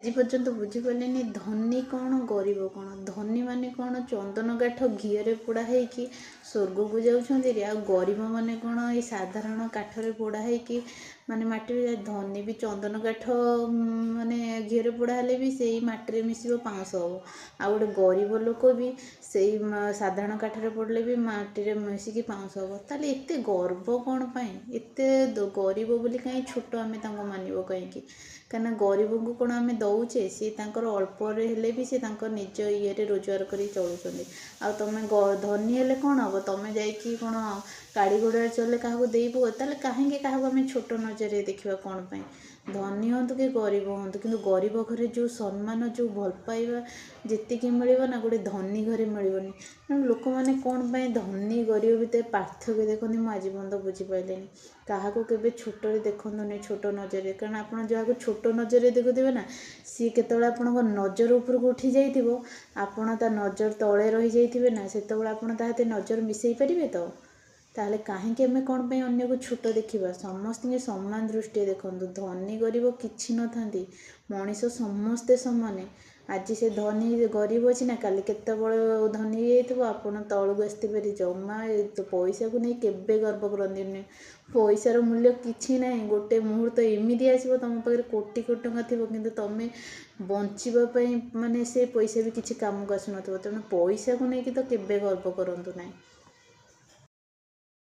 ଆଜି ପର୍ଯ୍ୟନ୍ତ ବୁଝିପାରିଲେନି ଧନୀ କ'ଣ ଗରିବ କ'ଣ। ଧନୀ ମାନେ କ'ଣ ଚନ୍ଦନ କାଠ ଘିଅରେ ପୋଡ଼ା ହେଇକି ସ୍ୱର୍ଗକୁ ଯାଉଛନ୍ତି ରେ, ଆଉ ଗରିବ ମାନେ କ'ଣ ଏଇ ସାଧାରଣ କାଠରେ ପୋଡ଼ା ହେଇକି ମାନେ ମାଟିରେ। ଧନୀ ବି ଚନ୍ଦନ କାଠ ମାନେ ଘିଅରେ ପୋଡ଼ା ହେଲେ ବି ସେଇ ମାଟିରେ ମିଶିବ ପାଉଁଶ ହେବ। ଆଉ ଗୋଟେ ଗରିବ ଲୋକ ବି ସେଇ ସାଧାରଣ କାଠରେ ପୋଡ଼ିଲେ ବି ମାଟିରେ ମିଶିକି ପାଉଁଶ ହେବ। ତାହେଲେ ଏତେ ଗର୍ବ କ'ଣ ପାଇଁ? ଏତେ ଗରିବ ବୋଲି କାହିଁ ଛୋଟ ଆମେ ତାଙ୍କୁ ମାନିବ କାହିଁକି? କାହିଁକିନା ଗରିବଙ୍କୁ କ'ଣ ଆମେ ଦେଉଛେ? ସିଏ ତାଙ୍କର ଅଳ୍ପରେ ହେଲେ ବି ସେ ତାଙ୍କ ନିଜ ଇଏରେ ରୋଜଗାର କରି ଚଳୁଛନ୍ତି। ଆଉ ତମେ ଧନୀ ହେଲେ କ'ଣ ହେବ? ତମେ ଯାଇକି କ'ଣ ଗାଡ଼ି ଘୋଡ଼ାରେ ଚଳିଲେ କାହାକୁ ଦେଇବ? ତାହେଲେ କାହିଁକି କାହାକୁ ଆମେ ଛୋଟ ନଜରରେ ଦେଖିବା କ'ଣ ପାଇଁ? ଧନୀ ହୁଅନ୍ତୁ କି ଗରିବ ହୁଅନ୍ତୁ, କିନ୍ତୁ ଗରିବ ଘରେ ଯେଉଁ ସମ୍ମାନ, ଯେଉଁ ଭଲ ପାଇବା ଯେତିକି ମିଳିବ ନା ଗୋଟେ ଧନୀ ଘରେ ମିଳିବନି। ତେଣୁ ଲୋକମାନେ କ'ଣ ପାଇଁ ଧନୀ ଗରିବ ଭିତରେ ପାର୍ଥକ୍ୟ ଦେଖନ୍ତି ମୁଁ ଆଜି ପର୍ଯ୍ୟନ୍ତ ବୁଝିପାରିଲିନି। କାହାକୁ କେବେ ଛୋଟରେ ଦେଖନ୍ତୁନି, ଛୋଟ ନଜରରେ। କାରଣ ଆପଣ ଯାହାକୁ ଛୋଟ ନଜରରେ ଦେଖୁଥିବେ ନା, ସିଏ କେତେବେଳେ ଆପଣଙ୍କ ନଜର ଉପରକୁ ଉଠି ଯାଇଥିବ, ଆପଣ ତା ନଜର ତଳେ ରହିଯାଇଥିବେ ନା, ସେତେବେଳେ ଆପଣ ତା ହାତରେ ନଜର ମିଶାଇ ପାରିବେ ତ? ତାହେଲେ କାହିଁକି ଆମେ କ'ଣ ପାଇଁ ଅନ୍ୟକୁ ଛୋଟ ଦେଖିବା? ସମସ୍ତଙ୍କୁ ସମାନ ଦୃଷ୍ଟିରେ ଦେଖନ୍ତୁ। ଧନୀ ଗରିବ କିଛି ନଥାନ୍ତି, ମଣିଷ ସମସ୍ତେ ସମାନ। ଆଜି ସେ ଧନୀ ଗରିବ ଅଛି ନା, କାଲି କେତେବେଳେ ଧନୀ ହେଇଯାଇଥିବ, ଆପଣ ତଳକୁ ଆସିଥିବେ। ଜମା ପଇସାକୁ ନେଇ କେବେ ଗର୍ବ କରନ୍ତିନି। ପଇସାର ମୂଲ୍ୟ କିଛି ନାହିଁ। ଗୋଟେ ମୁହୂର୍ତ୍ତ ଏମିତି ଆସିବ ତମ ପାଖରେ କୋଟି କୋଟି ଟଙ୍କା ଥିବ, କିନ୍ତୁ ତମେ ବଞ୍ଚିବା ପାଇଁ ମାନେ ସେ ପଇସା ବି କିଛି କାମକୁ ଆସୁନଥିବ। ତେଣୁ ପଇସାକୁ ନେଇକି ତ କେବେ ଗର୍ବ କରନ୍ତୁ ନାହିଁ।